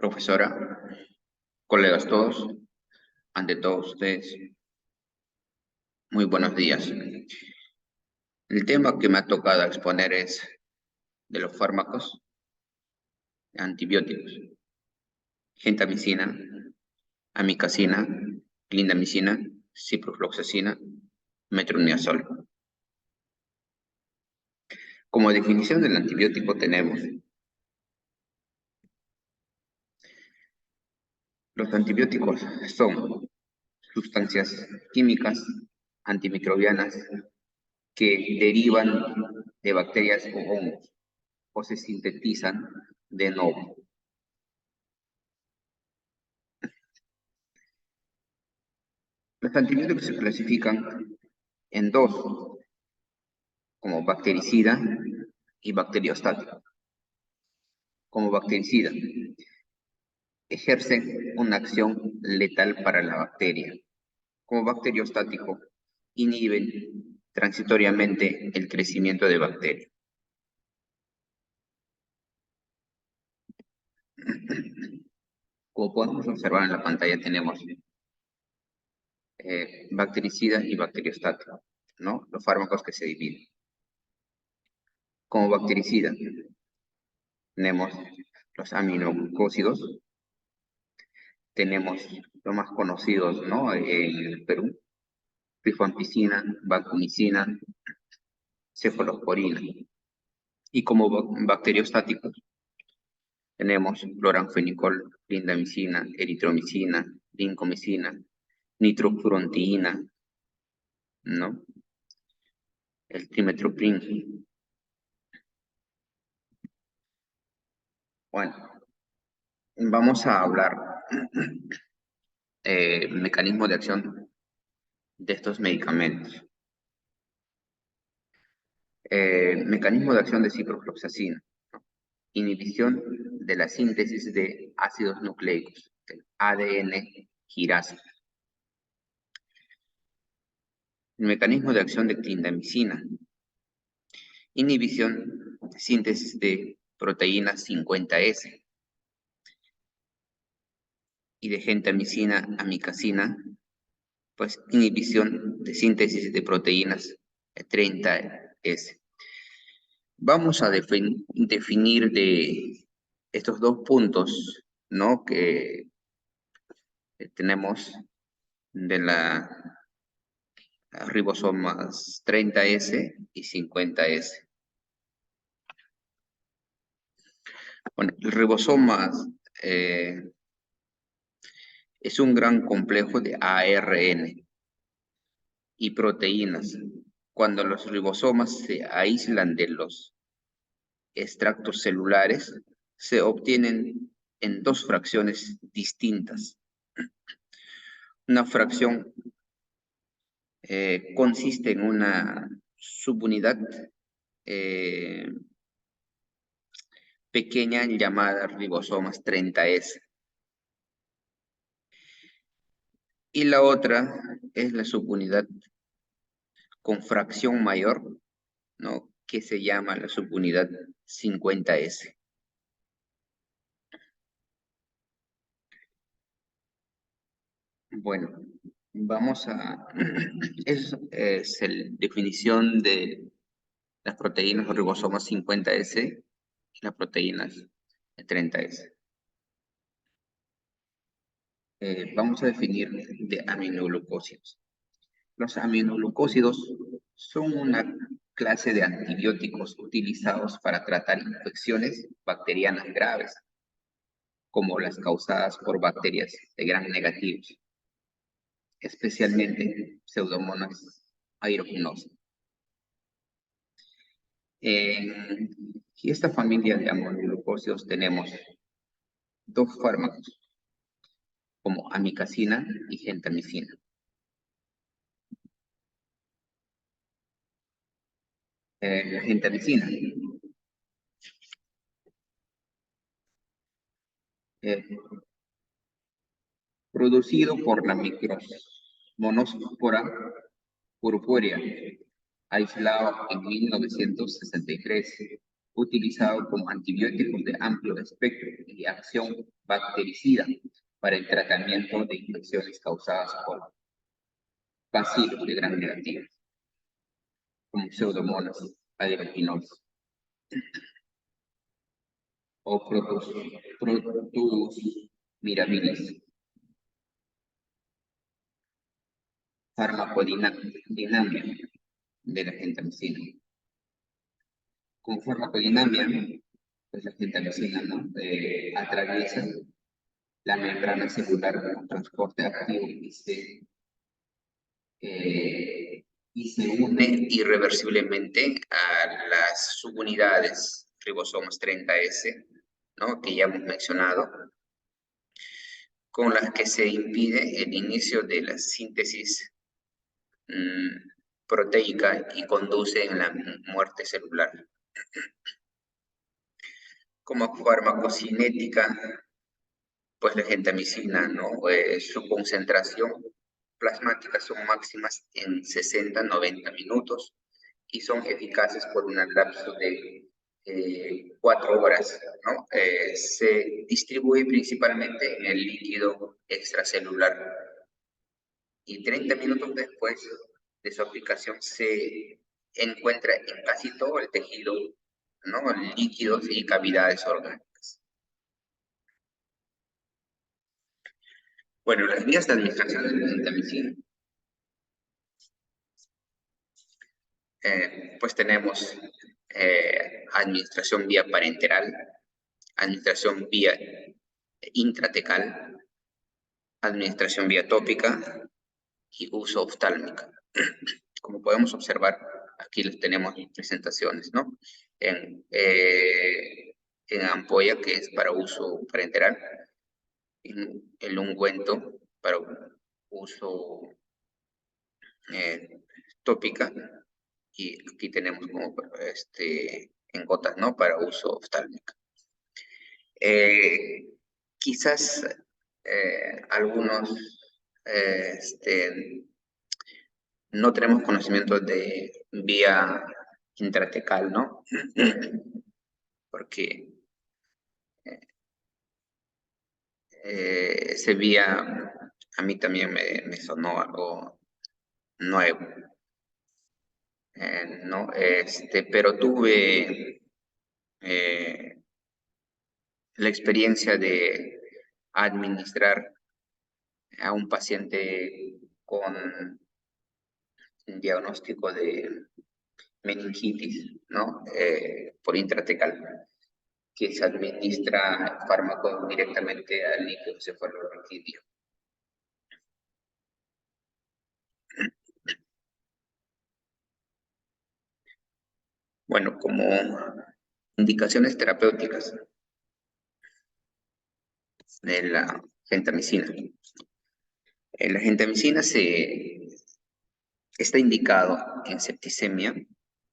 Profesora, colegas todos, ante todos ustedes, muy buenos días. El tema que me ha tocado exponer es de los fármacos antibióticos: gentamicina, amikacina, clindamicina, ciprofloxacina, metronidazol. Como definición del antibiótico tenemos: los antibióticos son sustancias químicas antimicrobianas que derivan de bacterias o hongos o se sintetizan de nuevo. Los antibióticos se clasifican en dos, como bactericida y bacteriostático. Como bactericida, ejercen una acción letal para la bacteria. Como bacteriostático, inhiben transitoriamente el crecimiento de bacterias. Como podemos observar en la pantalla, tenemos bactericida y bacteriostático, ¿no? Los fármacos que se dividen. Como bactericida, tenemos los aminoglucósidos, tenemos los más conocidos, ¿no?, en el Perú: rifampicina, vancomicina, cefalosporina. Y como bacteriostáticos, tenemos cloranfenicol, clindamicina, eritromicina, vincomicina, nitrofurantoína, ¿no?, el trimethoprim. Bueno, vamos a hablar mecanismo de acción de estos medicamentos. Mecanismo de acción de ciprofloxacina: inhibición de la síntesis de ácidos nucleicos, del ADN quirasa. El mecanismo de acción de clindamicina: inhibición de síntesis de proteína 50S. Y de gentamicina, amikacina, pues inhibición de síntesis de proteínas 30S. Vamos a definir de estos dos puntos, ¿no?, que tenemos de la ribosomas 30S y 50S. Bueno, el ribosoma es un gran complejo de ARN y proteínas. Cuando los ribosomas se aíslan de los extractos celulares, se obtienen en dos fracciones distintas. Una fracción consiste en una subunidad pequeña llamada ribosomas 30S. Y la otra es la subunidad con fracción mayor, ¿no?, que se llama la subunidad 50S. Bueno, vamos a... es la definición de las proteínas o ribosomas 50S y las proteínas 30S. Vamos a definir de aminoglucósidos. Los aminoglucósidos son una clase de antibióticos utilizados para tratar infecciones bacterianas graves, como las causadas por bacterias de gram negativos, especialmente Pseudomonas aeruginosa. En esta familia de aminoglucósidos tenemos dos fármacos, como amikacina y gentamicina. La gentamicina producido por la Micromonospora purpurea, aislado en 1963 utilizado como antibiótico de amplio espectro y acción bactericida para el tratamiento de infecciones causadas por bacilos de gram negativa, como pseudomonas aeruginosa o Protus mirabilis. Farmacodinamia de la gentamicina. Con farmacodinamia, pues la gentamicina, ¿no? Atraviesa la membrana celular con transporte activo y se une irreversiblemente a las subunidades ribosomas 30S, ¿no? Que ya hemos mencionado, con las que se impide el inicio de la síntesis proteica y conduce en la muerte celular. Como farmacocinética, pues la gentamicina, ¿no? Su concentración plasmática son máximas en 60-90 minutos y son eficaces por un lapso de 4 horas, ¿no? Se distribuye principalmente en el líquido extracelular y 30 minutos después de su aplicación se encuentra en casi todo el tejido, ¿no? Líquidos y cavidades orgánicas. Bueno, las vías de administración de la gentamicina. Pues tenemos administración vía parenteral, administración vía intratecal, administración vía tópica y uso oftálmica. Como podemos observar, aquí les tenemos presentaciones, ¿no? En ampolla, que es para uso parenteral, en el ungüento para uso tópica, y aquí tenemos como en gotas, ¿no? Para uso oftálmico. Quizás algunos no tenemos conocimiento de vía intratecal, ¿no? Porque ese vía a mí también me sonó algo nuevo. ¿No? Pero tuve la experiencia de administrar a un paciente con un diagnóstico de meningitis, ¿no? Por intratecal, que se administra fármaco directamente al líquido cefalorraquídeo. Bueno, como indicaciones terapéuticas de la gentamicina. La gentamicina está indicado en septicemia,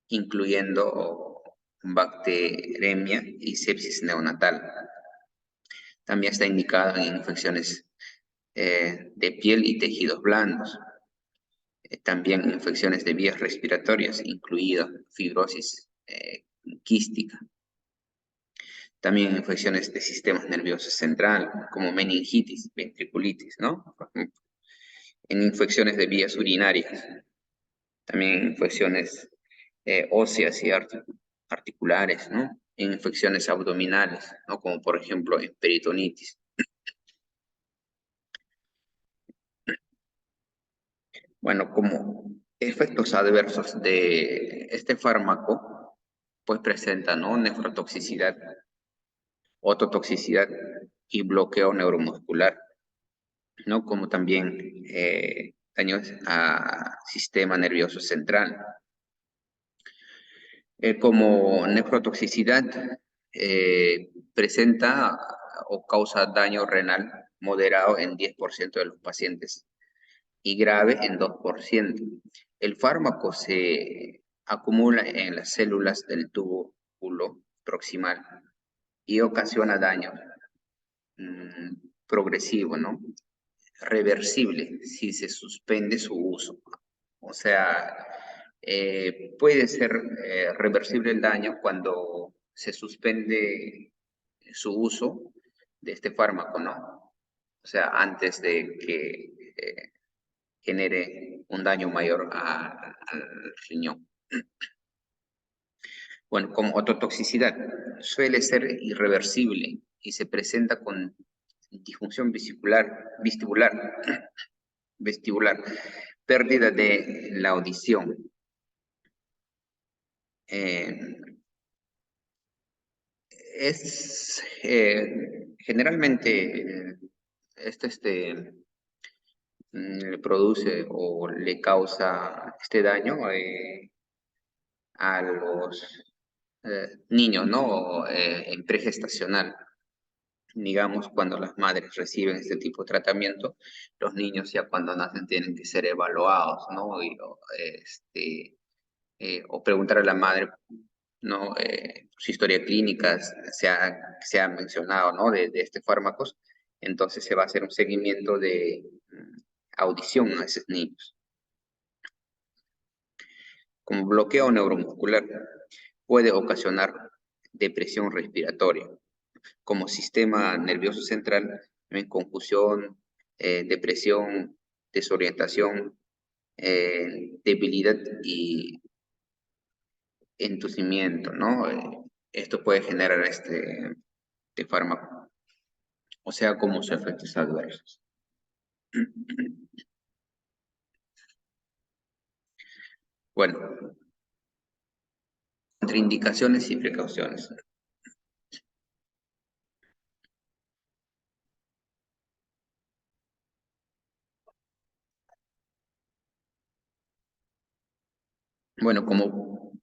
incluyendo bacteremia y sepsis neonatal. También está indicado en infecciones de piel y tejidos blandos. También infecciones de vías respiratorias, incluida fibrosis quística. También infecciones de sistemas nerviosos central, como meningitis, ventriculitis, ¿no? En infecciones de vías urinarias. También infecciones óseas y articulares, ¿no? En infecciones abdominales, ¿no? Como por ejemplo en peritonitis. Bueno, como efectos adversos de este fármaco, pues presenta, ¿no? Nefrotoxicidad, ototoxicidad y bloqueo neuromuscular, ¿no? Como también daños al sistema nervioso central. Como nefrotoxicidad, presenta o causa daño renal moderado en 10% de los pacientes y grave en 2%. El fármaco se acumula en las células del túbulo proximal y ocasiona daño progresivo, ¿no? Reversible si se suspende su uso. O sea, puede ser reversible el daño cuando se suspende su uso de este fármaco, ¿no? O sea, antes de que genere un daño mayor al riñón. Bueno, como ototoxicidad, suele ser irreversible y se presenta con disfunción vestibular, pérdida de la audición. Generalmente le produce o le causa este daño a los niños, ¿no? En pregestacional. Digamos, cuando las madres reciben este tipo de tratamiento, los niños ya cuando nacen tienen que ser evaluados, ¿no? O preguntar a la madre, ¿no? Su historia clínica se ha mencionado, ¿no? De este fármacos, entonces se va a hacer un seguimiento de audición a esos niños. Como bloqueo neuromuscular, puede ocasionar depresión respiratoria, como sistema nervioso central, en confusión, depresión, desorientación, debilidad y entusiasmo, ¿no? Esto puede generar este fármaco, o sea, como sus efectos adversos. Bueno, contraindicaciones y precauciones. Bueno, como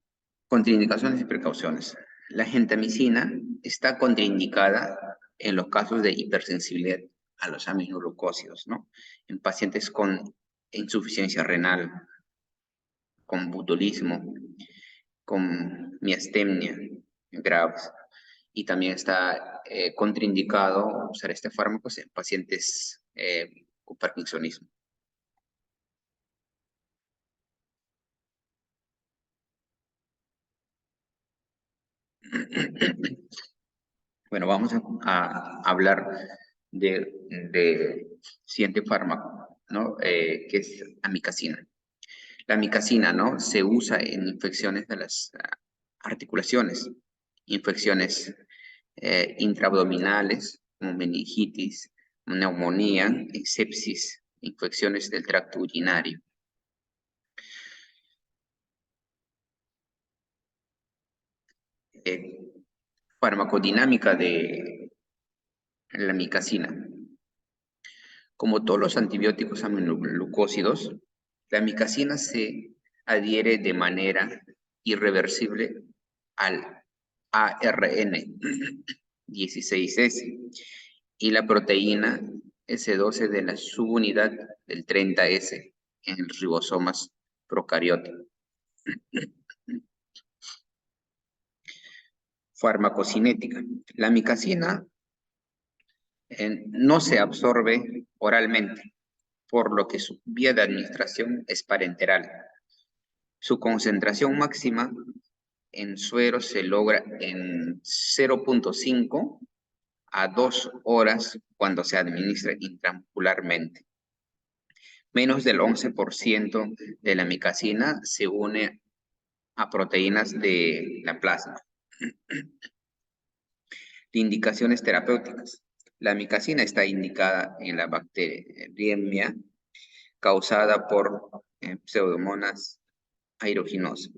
contraindicaciones y precauciones. La gentamicina está contraindicada en los casos de hipersensibilidad a los aminoglucósidos, ¿no? En pacientes con insuficiencia renal, con botulismo, con miastemia graves. Y también está contraindicado usar este fármaco en pacientes con parkinsonismo. Bueno, vamos a hablar de siguiente fármaco, ¿no? Que es amicacina. La amicacina, ¿no? Se usa en infecciones de las articulaciones, infecciones intraabdominales, como meningitis, neumonía, sepsis, infecciones del tracto urinario. Eh, Farmacodinámica de la amicacina. Como todos los antibióticos aminoglucósidos, la amicacina se adhiere de manera irreversible al ARN 16S y la proteína S12 de la subunidad del 30S en ribosomas procarióticos. Farmacocinética. La amicacina no se absorbe oralmente, por lo que su vía de administración es parenteral. Su concentración máxima en suero se logra en 0,5 a 2 horas cuando se administra intramuscularmente. Menos del 11% de la amicacina se une a proteínas de la plasma. De indicaciones terapéuticas. La amicacina está indicada en la bacteriemia causada por Pseudomonas aeruginosa.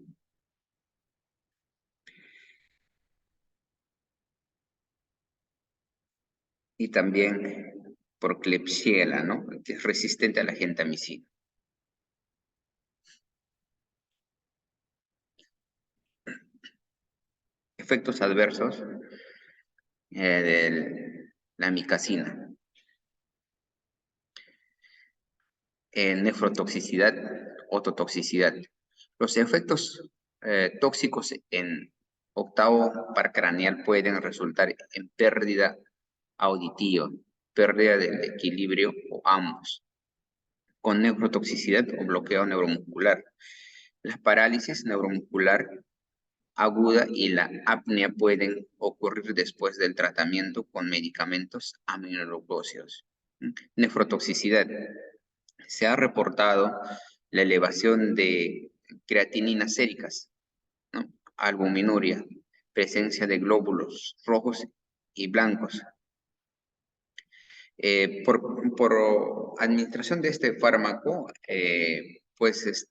Y también por Klebsiella, ¿no? Que es resistente a la gentamicina. Efectos adversos de la amicacina. Nefrotoxicidad, ototoxicidad. Los efectos tóxicos en octavo par craneal pueden resultar en pérdida auditiva, pérdida del equilibrio o ambos, con nefrotoxicidad o bloqueo neuromuscular. La parálisis neuromuscular aguda y la apnea pueden ocurrir después del tratamiento con medicamentos aminoglucósidos. Nefrotoxicidad. Se ha reportado la elevación de creatininas séricas, ¿no? Albuminuria, presencia de glóbulos rojos y blancos. Por administración de este fármaco, pues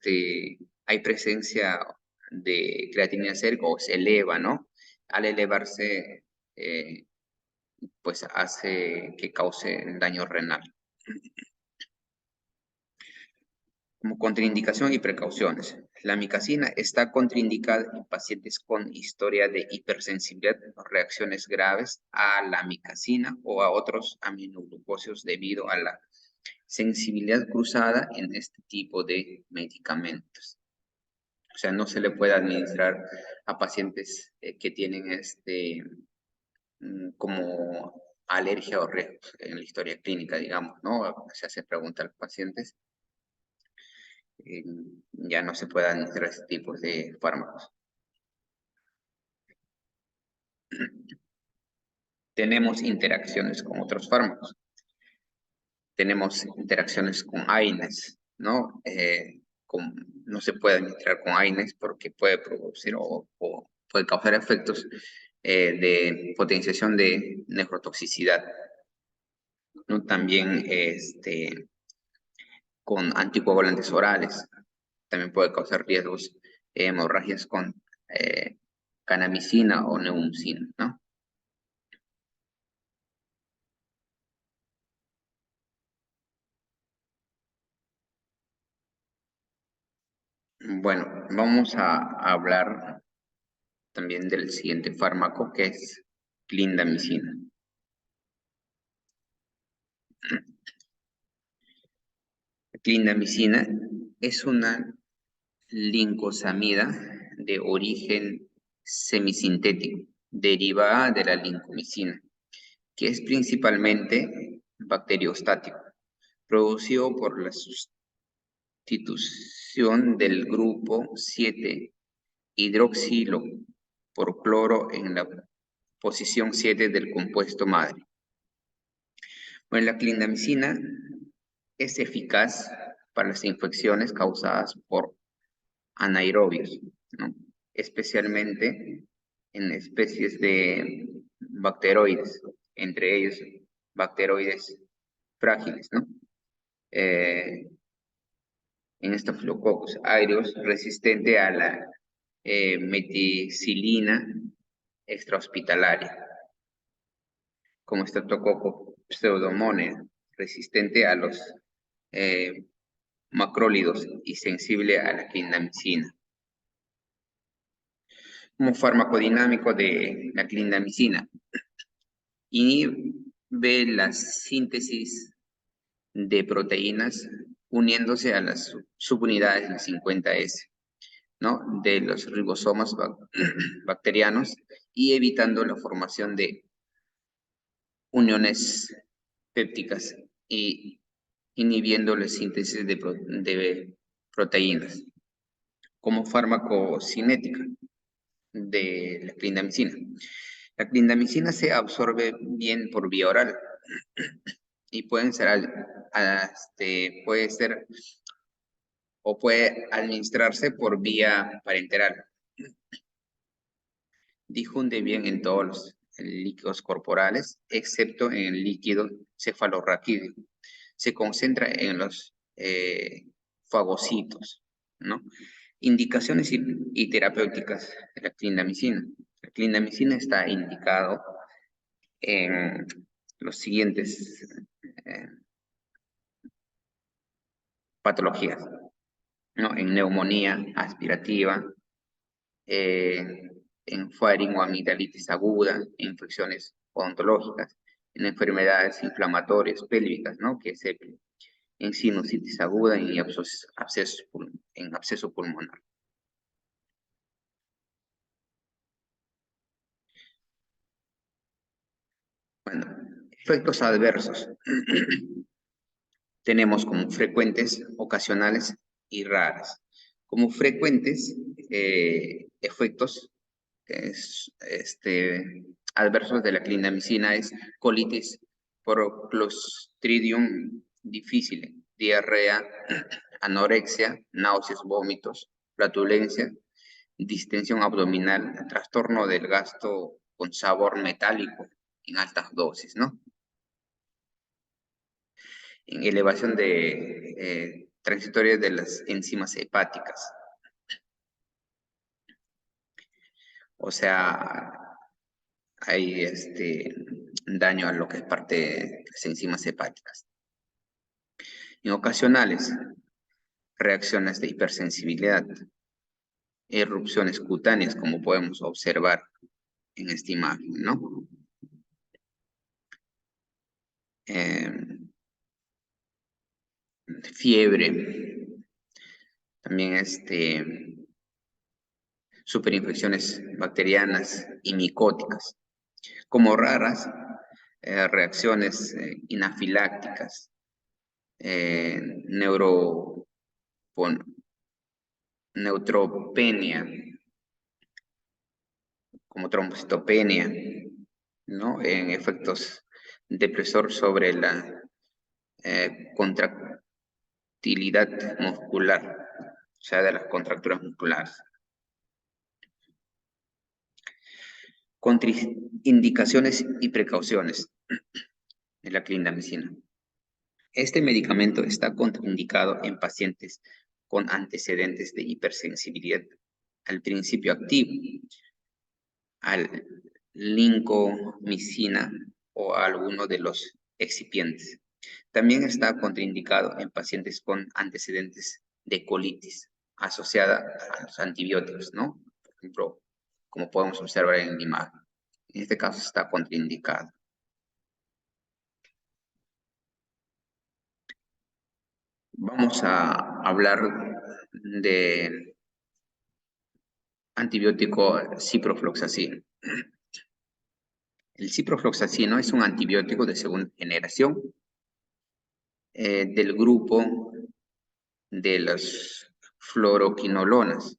hay presencia de creatinina sérica o se eleva, ¿no? Al elevarse, pues hace que cause daño renal. Como contraindicación y precauciones. La amicacina está contraindicada en pacientes con historia de hipersensibilidad o reacciones graves a la amicacina o a otros aminoglucósidos debido a la sensibilidad cruzada en este tipo de medicamentos. O sea, no se le puede administrar a pacientes que tienen como alergia o reacción en la historia clínica, digamos, ¿no? Se hace pregunta a los pacientes. Ya no se puede administrar este tipo de fármacos. Tenemos interacciones con otros fármacos. Tenemos interacciones con AINES, ¿no? No se puede administrar con AINES porque puede producir o puede causar efectos de potenciación de nefrotoxicidad, ¿no? También con anticoagulantes orales. También puede causar riesgos de hemorragias con kanamicina o neumicina, ¿no? Bueno, vamos a hablar también del siguiente fármaco que es clindamicina. La clindamicina es una lincosamida de origen semisintético, derivada de la lincomicina, que es principalmente bacteriostático, producido por la sustitución del grupo 7 hidroxilo por cloro en la posición 7 del compuesto madre. Bueno, la clindamicina es eficaz para las infecciones causadas por anaerobios, ¿no? Especialmente en especies de bacteroides, entre ellos bacteroides frágiles, ¿no? En Staphylococcus aureus resistente a la meticilina extrahospitalaria, como Streptococcus pseudomonas, resistente a los eh, macrólidos y sensible a la clindamicina. Como farmacodinámico de la clindamicina, inhibe la síntesis de proteínas uniéndose a las subunidades del 50S, ¿no? De los ribosomas bacterianos y evitando la formación de uniones pépticas y inhibiendo la síntesis de proteínas. Como farmacocinética de la clindamicina. La clindamicina se absorbe bien por vía oral y puede ser o puede administrarse por vía parenteral. Difunde bien en todos los líquidos corporales, excepto en el líquido cefalorraquídeo. Se concentra en los fagocitos, ¿no? Indicaciones y terapéuticas de la clindamicina. La clindamicina está indicado en los siguientes eh, patologías, ¿no? En neumonía aspirativa, en faringoamigdalitis aguda, infecciones odontológicas, en enfermedades inflamatorias pélvicas, ¿no? Que es en sinusitis aguda y en absceso pulmonar. Bueno, efectos adversos. Tenemos como frecuentes, ocasionales y raras. Como frecuentes efectos adversos de la clindamicina es colitis por Clostridium difficile, diarrea, anorexia, náuseas, vómitos, flatulencia, distensión abdominal, trastorno del gasto con sabor metálico en altas dosis, ¿no? En elevación transitoria de las enzimas hepáticas. O sea, hay daño a lo que es parte de las enzimas hepáticas. En ocasionales, reacciones de hipersensibilidad, erupciones cutáneas, como podemos observar en esta imagen, ¿no? Fiebre, también superinfecciones bacterianas y micóticas, como raras reacciones anafilácticas, neutropenia, como trombocitopenia, ¿no? En efectos depresor sobre la contractilidad muscular, o sea, de las contracturas musculares. Contraindicaciones y precauciones de la clindamicina. Este medicamento está contraindicado en pacientes con antecedentes de hipersensibilidad al principio activo, al lincomicina o a alguno de los excipientes. También está contraindicado en pacientes con antecedentes de colitis asociada a los antibióticos, ¿no? Por ejemplo, como podemos observar en la imagen. En este caso está contraindicado. Vamos a hablar de antibiótico ciprofloxacino. El ciprofloxacino es un antibiótico de segunda generación del grupo de las fluoroquinolonas,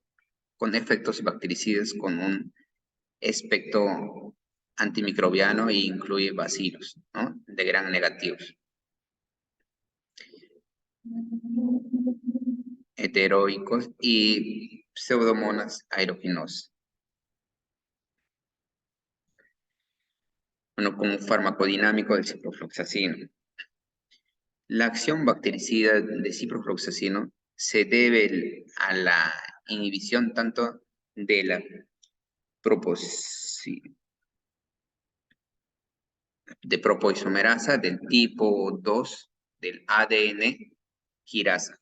con efectos bactericidas con un espectro antimicrobiano e incluye bacilos, ¿no? De gran negativos. Heteroicos y pseudomonas aeroginosas. Bueno, como farmacodinámico del ciprofloxacino. La acción bactericida de ciprofloxacino se debe a la inhibición tanto de la propoisomerasa del tipo 2 del ADN quirasa,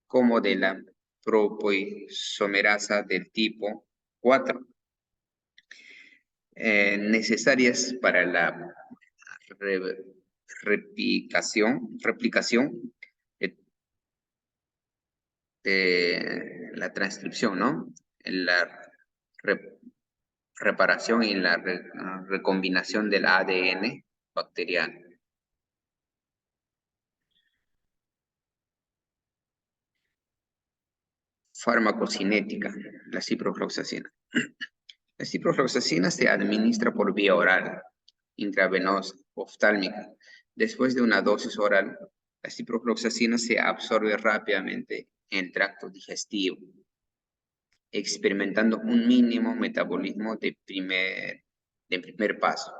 como de la propoisomerasa del tipo 4, necesarias para la replicación de la transcripción, ¿no? La reparación y la recombinación del ADN bacteriano. Farmacocinética, la ciprofloxacina. La ciprofloxacina se administra por vía oral, intravenosa, oftálmica. Después de una dosis oral, la ciprofloxacina se absorbe rápidamente en el tracto digestivo, experimentando un mínimo metabolismo de primer paso.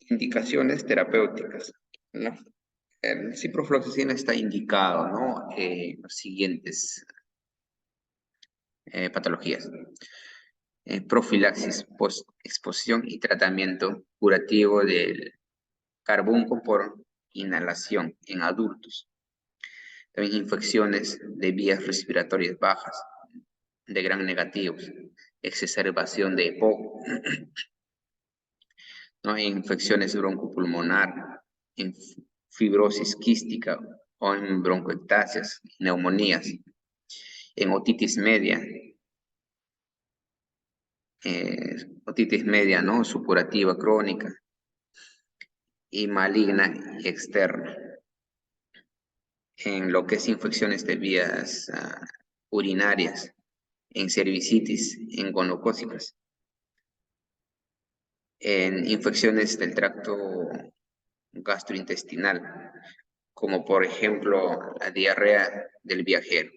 Indicaciones terapéuticas, ¿no? El ciprofloxacina está indicado, ¿no? Los siguientes patologías. Profilaxis, post-exposición y tratamiento curativo del carbunco por inhalación en adultos. También infecciones de vías respiratorias bajas, de gran negativos, exacerbación de EPOC, ¿no? Infecciones broncopulmonar, en fibrosis quística o en broncoectasias, neumonías, en otitis media, ¿no? Supurativa crónica y maligna y externa. En lo que es infecciones de vías urinarias, en cervicitis, en gonocócicas, en infecciones del tracto gastrointestinal, como por ejemplo la diarrea del viajero.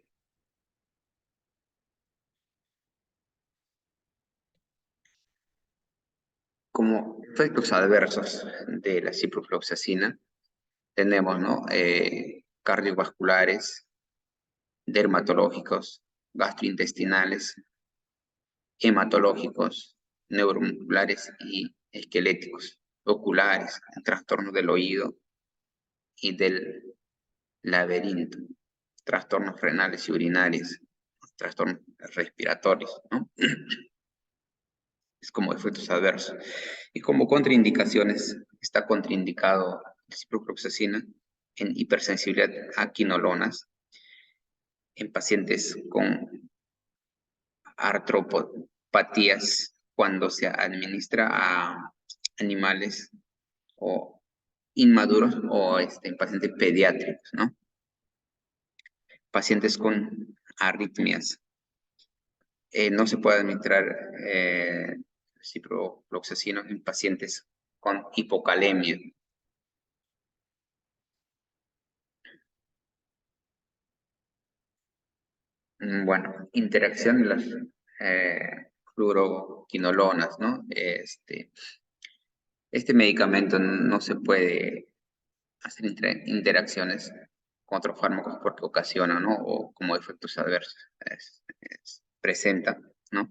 Como efectos adversos de la ciprofloxacina, tenemos, ¿no? Cardiovasculares, dermatológicos, gastrointestinales, hematológicos, neuromusculares y esqueléticos, oculares, trastornos del oído y del laberinto, trastornos renales y urinarios, trastornos respiratorios, ¿no? Es como efectos adversos. Y como contraindicaciones, está contraindicado la ciprofloxacina en hipersensibilidad a quinolonas, en pacientes con artropatías cuando se administra a animales o inmaduros o en pacientes pediátricos, ¿no? Pacientes con arritmias. No se puede administrar ciprofloxacina en pacientes con hipocalemia. Bueno, interacción de las fluoroquinolonas, ¿no? Este medicamento no se puede hacer interacciones con otros fármacos porque ocasiona, ¿no? O como efectos adversos presenta, ¿no?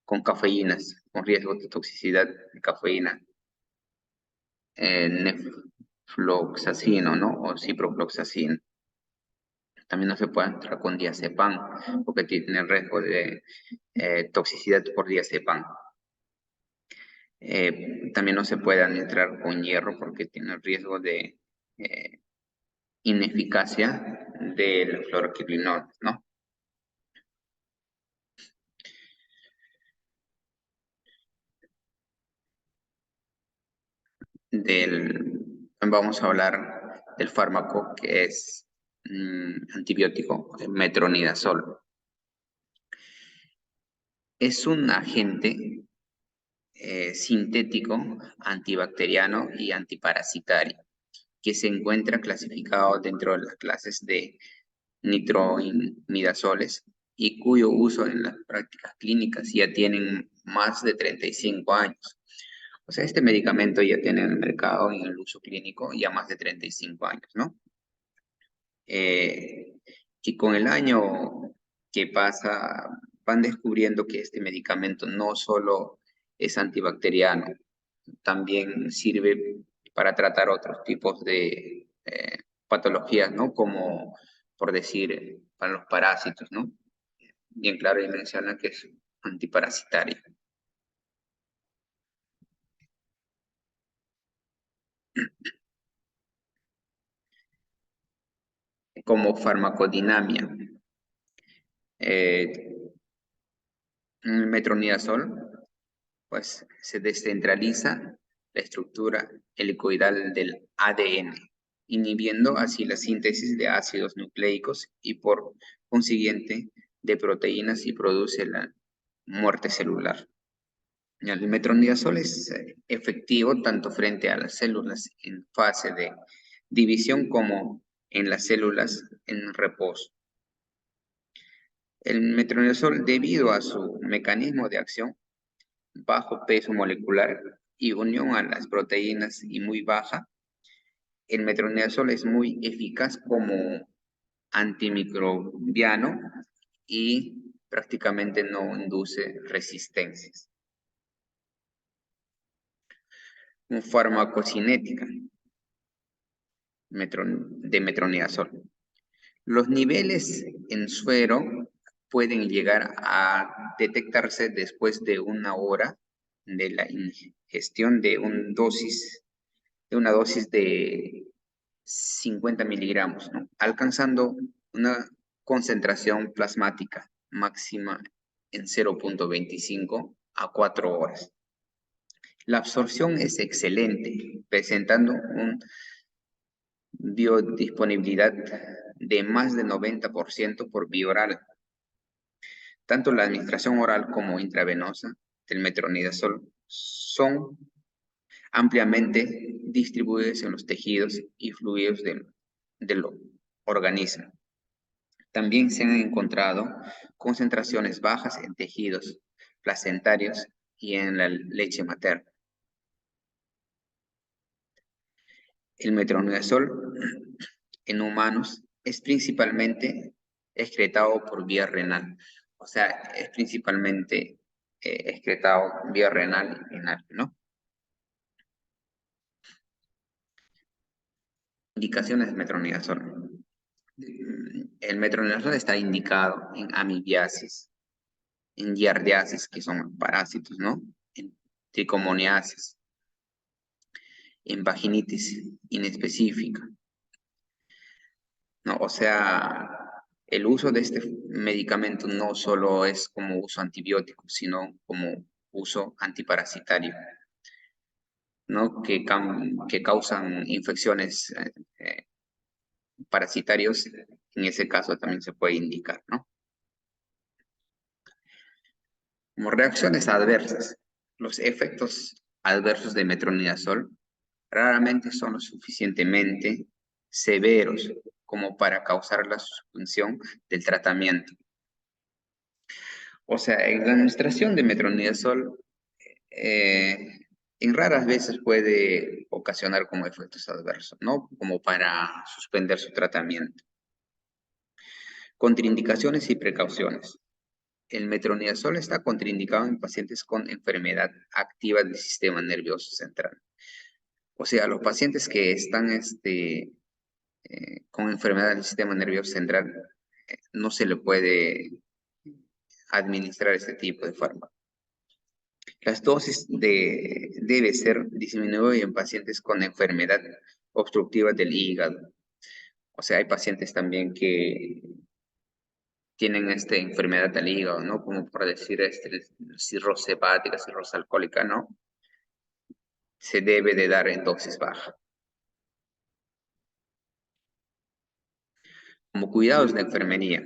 Con cafeínas, con riesgo de toxicidad de cafeína, nefloxacino, ¿no? O ciprofloxacino. También no se puede entrar con diazepam porque tiene riesgo de toxicidad por diazepam. También no se puede administrar con hierro porque tiene riesgo de ineficacia del fluoroquinolona, ¿no? Vamos a hablar del fármaco que es antibiótico, metronidazol. Es un agente sintético, antibacteriano y antiparasitario, que se encuentra clasificado dentro de las clases de nitroimidazoles y cuyo uso en las prácticas clínicas ya tienen más de 35 años. O sea, este medicamento ya tiene en el mercado y en el uso clínico ya más de 35 años, ¿no? Eh, y con el año que pasa, van descubriendo que este medicamento no solo es antibacteriano, también sirve para tratar otros tipos de patologías, ¿no? Como, por decir, para los parásitos, ¿no? Bien claro y menciona que es antiparasitario. Como farmacodinamia. Eh, el metronidazol, pues se descentraliza la estructura helicoidal del ADN, inhibiendo así la síntesis de ácidos nucleicos y por consiguiente de proteínas y produce la muerte celular. El metronidazol es efectivo tanto frente a las células en fase de división como en las células en reposo. El metronidazol, debido a su mecanismo de acción, bajo peso molecular y unión a las proteínas y muy baja, el metronidazol es muy eficaz como antimicrobiano y prácticamente no induce resistencias. Un farmacocinética de metronidazol. Los niveles en suero pueden llegar a detectarse después de una hora de la ingestión de una dosis de 50 miligramos, ¿no? Alcanzando una concentración plasmática máxima en 0,25 a 4 horas. La absorción es excelente, presentando una biodisponibilidad de más de 90% por vía oral. Tanto la administración oral como intravenosa del metronidazol son ampliamente distribuidos en los tejidos y fluidos del organismo. También se han encontrado concentraciones bajas en tejidos placentarios y en la leche materna. El metronidazol en humanos es principalmente excretado por vía renal. O sea, es principalmente excretado vía renal y renal, ¿no? Indicaciones de metronidazol. El metronidazol está indicado en amibiasis, en giardiasis, que son parásitos, ¿no? En tricomoniasis, en vaginitis inespecífica, ¿no? O sea, el uso de este medicamento no solo es como uso antibiótico, sino como uso antiparasitario, ¿no? Que causan infecciones parasitarios, en ese caso también se puede indicar, ¿no? Como reacciones adversas, los efectos adversos de metronidazol raramente son lo suficientemente severos como para causar la suspensión del tratamiento. O sea, en la administración de metronidazol en raras veces puede ocasionar como efectos adversos, ¿no? Como para suspender su tratamiento. Contraindicaciones y precauciones. El metronidazol está contraindicado en pacientes con enfermedad activa del sistema nervioso central. O sea, los pacientes que están con enfermedad del sistema nervioso central no se le puede administrar este tipo de fármaco. Las dosis debe ser disminuidas en pacientes con enfermedad obstructiva del hígado. O sea, hay pacientes también que tienen esta enfermedad del hígado, ¿no? Como por decir, cirrosis hepática, cirrosis alcohólica, ¿no? Se debe de dar en dosis baja. Como cuidados de enfermería.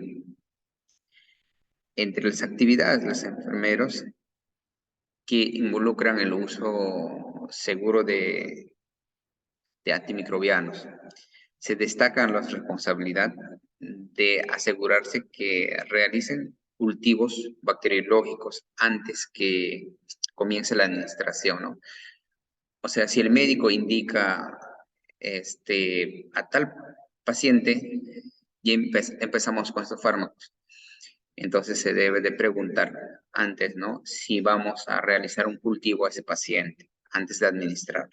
Entre las actividades de los enfermeros que involucran el uso seguro de antimicrobianos, se destacan la responsabilidad de asegurarse que realicen cultivos bacteriológicos antes que comience la administración, ¿no? O sea, si el médico indica a tal paciente y empezamos con estos fármacos, entonces se debe de preguntar antes, ¿no? Si vamos a realizar un cultivo a ese paciente antes de administrarlo.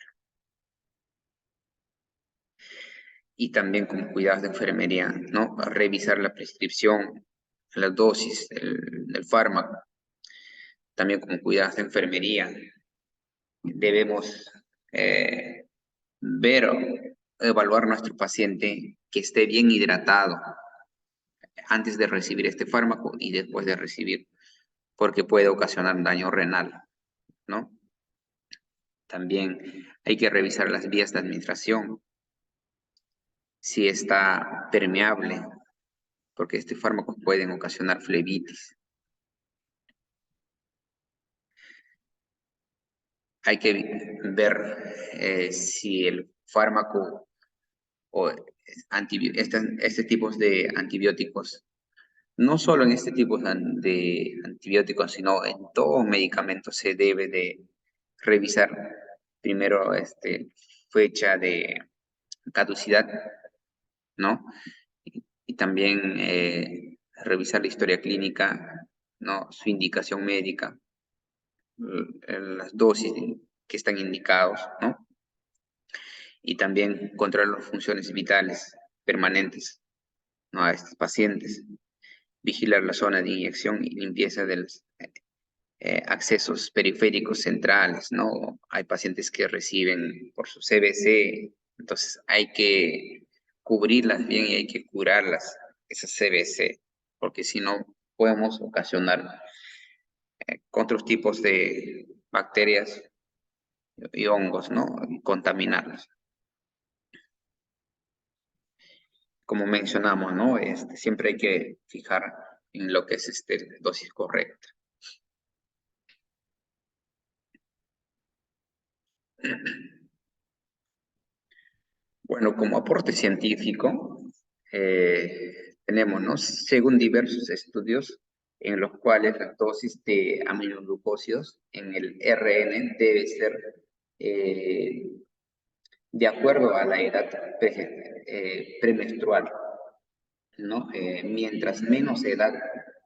Y también como cuidados de enfermería, ¿no? Revisar la prescripción, la dosis del fármaco. También como cuidados de enfermería, debemos ver o evaluar a nuestro paciente que esté bien hidratado antes de recibir este fármaco y después de recibir, porque puede ocasionar daño renal, ¿no? También hay que revisar las vías de administración, si está permeable, porque estos fármacos pueden ocasionar flebitis. Hay que ver si el fármaco o este tipo de antibióticos, no solo en este tipo de antibióticos, sino en todo medicamento se debe de revisar primero fecha de caducidad, ¿no? Y también revisar la historia clínica, ¿no? Su indicación médica, las dosis que están indicados, ¿no? Y también controlar las funciones vitales permanentes, ¿no? A estos pacientes, vigilar la zona de inyección y limpieza de los accesos periféricos centrales, ¿no? Hay pacientes que reciben por su CBC, entonces hay que cubrirlas bien y hay que curarlas, esas CBC, porque si no podemos ocasionar otros tipos de bacterias y hongos, ¿no? Y contaminarlos. Como mencionamos, ¿no? Siempre hay que fijar en lo que es dosis correcta. Bueno, como aporte científico, tenemos, ¿no? Según diversos estudios en los cuales la dosis de aminoglucósidos en el RN debe ser de acuerdo a la edad premenstrual, ¿no? Mientras menos edad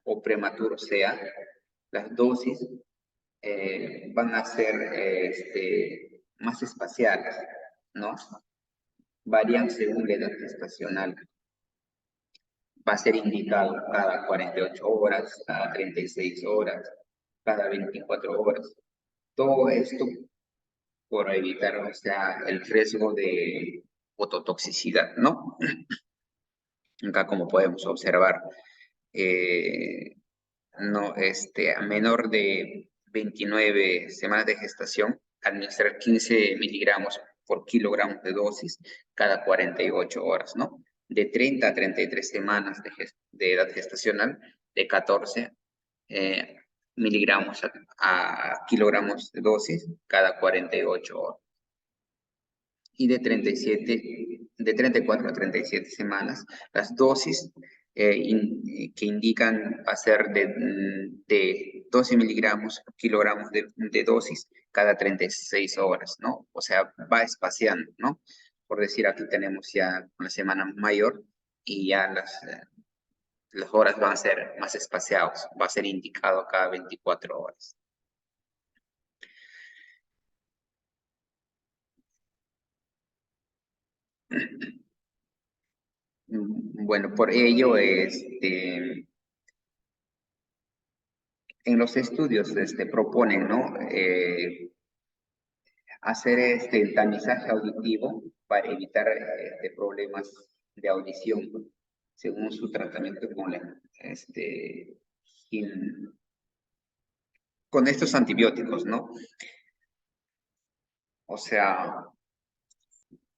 o prematuro sea, las dosis van a ser más espaciadas, ¿no? Varían según la edad gestacional. Va a ser indicado cada 48 horas, cada 36 horas, cada 24 horas. Todo esto por evitar, o sea, el riesgo de ototoxicidad, ¿no? Acá como podemos observar, no, a menor de 29 semanas de gestación, administrar 15 miligramos por kilogramo de dosis cada 48 horas, ¿no? De 30 a 33 semanas de edad gestacional, de 14 miligramos a kilogramos de dosis cada 48 horas. Y de 34 a 37 semanas, las dosis que indican hacer de 12 miligramos por kilogramos de dosis cada 36 horas, ¿no? O sea, va espaciando, ¿no? Por decir, aquí tenemos ya una semana mayor y ya las horas van a ser más espaciados, va a ser indicado cada 24 horas. Bueno, por ello, en los estudios proponen, ¿no? Hacer el tamizaje auditivo para evitar problemas de audición según su tratamiento sin- con estos antibióticos, ¿no? O sea,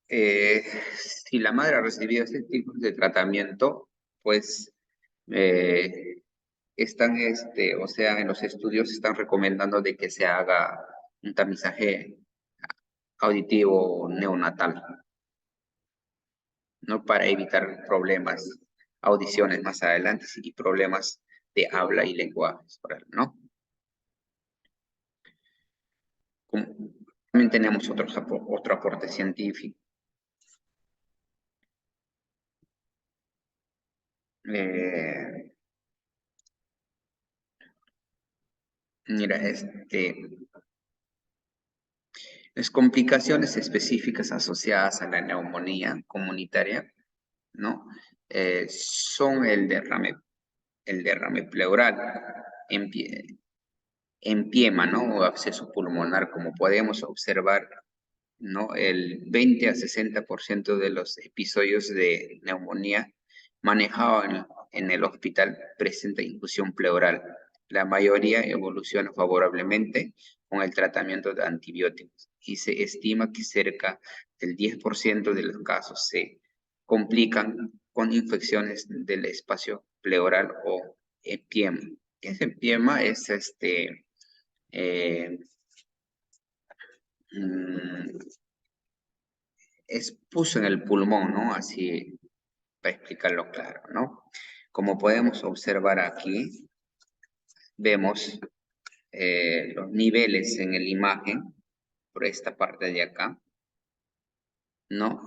si la madre ha recibido este tipo de tratamiento, pues eh, o sea, en los estudios están recomendando de que se haga un tamizaje auditivo neonatal, ¿no? Para evitar problemas, audiciones más adelante y problemas de habla y lenguaje, ¿no? También tenemos otro aporte científico. Eh, Mira, las complicaciones específicas asociadas a la neumonía comunitaria, ¿no? Son el derrame pleural, empiema, ¿no? O absceso pulmonar, como podemos observar, ¿no? El 20 a 60% de los episodios de neumonía manejados en el hospital presenta infusión pleural. La mayoría evoluciona favorablemente con el tratamiento de antibióticos y se estima que cerca del 10% de los casos se complican con infecciones del espacio pleural o empiema. Ese empiema es eh, mm, puso en el pulmón, ¿no? Así, para explicarlo claro, ¿no? Como podemos observar aquí, vemos los niveles en la imagen, por esta parte de acá, ¿no?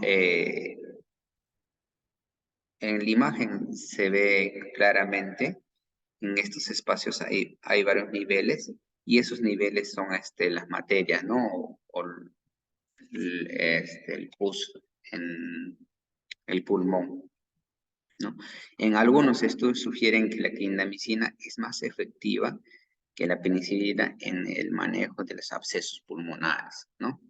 En la imagen se ve claramente, en estos espacios hay varios niveles, y esos niveles son las materias, ¿no? O el pus en el pulmón, ¿no? En algunos estudios sugieren que la clindamicina es más efectiva que la penicilina en el manejo de los abscesos pulmonares, ¿no?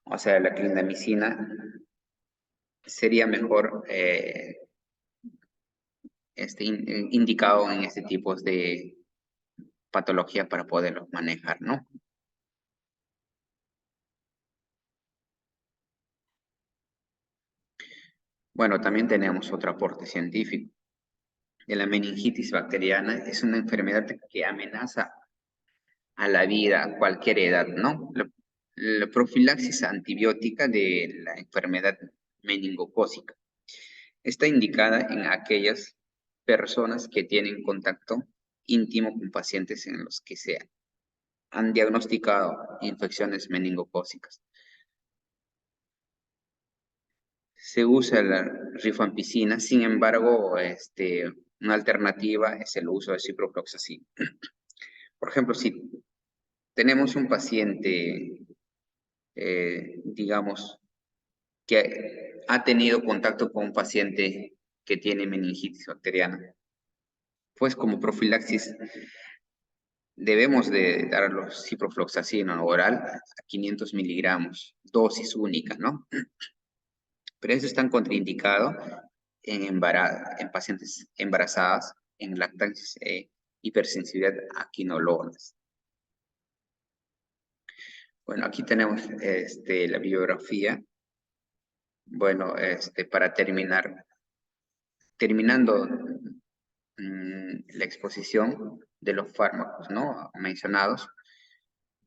O sea, la clindamicina sería mejor indicado en este tipo de patología para poderlos manejar, ¿no? Bueno, también tenemos otro aporte científico. de la meningitis bacteriana es una enfermedad que amenaza a la vida a cualquier edad, ¿no? La profilaxis antibiótica de la enfermedad meningocócica está indicada en aquellas personas que tienen contacto íntimo con pacientes en los que se han diagnosticado infecciones meningocócicas. Se usa la rifampicina, sin embargo, una alternativa es el uso de ciprofloxacina. Por ejemplo, si tenemos un paciente, digamos, que ha tenido contacto con un paciente que tiene meningitis bacteriana, pues como profilaxis debemos de dar los ciprofloxacina oral a 500 miligramos, dosis única, ¿no? Pero eso está contraindicado en pacientes embarazadas, en lactancias hipersensibilidad a quinolonas. Bueno, aquí tenemos la bibliografía. Bueno, para terminando la exposición de los fármacos, ¿no? Mencionados.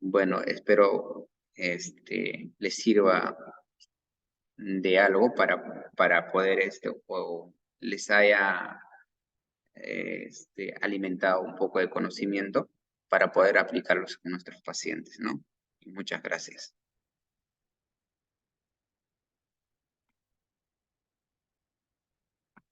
Bueno, espero les sirva de algo para poder o les haya alimentado un poco de conocimiento para poder aplicarlos con nuestros pacientes, ¿no? Y muchas gracias.